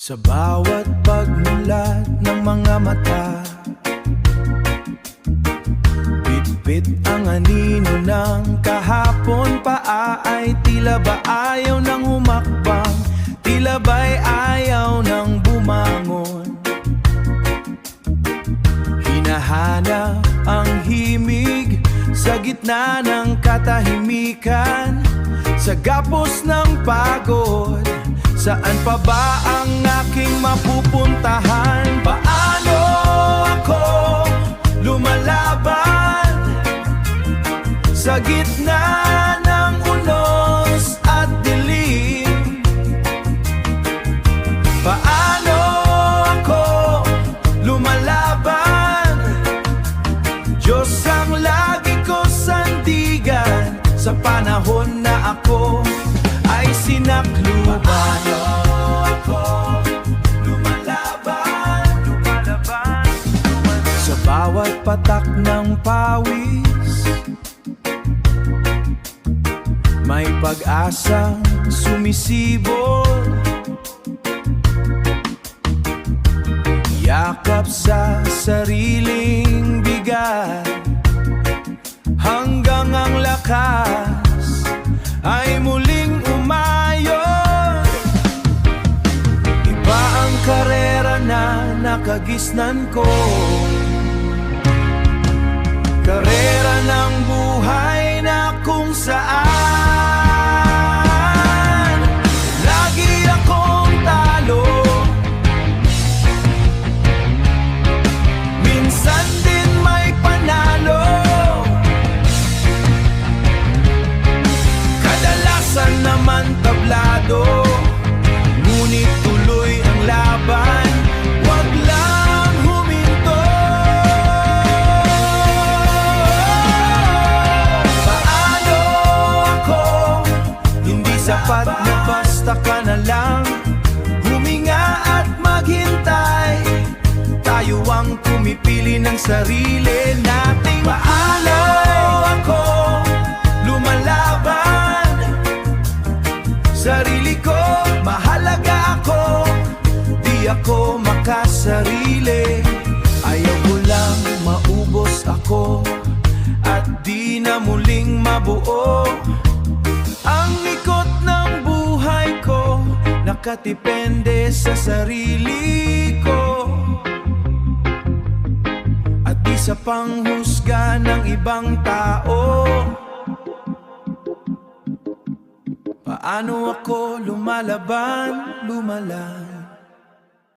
Sa bawat pagmulat ng mga mata, bitbit ang anino ng kahapon pa ay tila ba ayaw nang humakbang, tila ba'y ayaw nang bumangon. Hinahanap ang himig sa gitna ng katahimikan, sa gapos ng pagod. Saan pa ba ang aking mapupuntahan? Paano ako lumalaban sa gitna ng unos at dilim? Paano ako lumalaban? Diyos ang lagi ko sandigan sa panahon na ako ay sinakluban. Paano ako lumalaban? Sa bawat patak ng pawis, may pag-asang sumisibol. Yakap sa sariling bigat hanggang ang lakas ay muling umayon. Iba ang karera na nakagisnan ko, karera ng buhay na kung saan lagi akong talo, minsan din may panalo. Kadalasan naman tablado, ngunit tuloy ang laban, wag lang huminto. Paano ako hindi sapat na basta ka na lang huminga at maghintay? Tayo ang pumipili ng sarili nating. Paano ako lumalaban? Sarili ko, mahalaga ako, di ako makasarili. Ayaw ko lang maubos ako at di na muling mabuo ang ikot ng buhay ko, nakatipende sa sarili ko at di sa panghusga ng ibang tao. Paano ako lumalaban, lumalaban?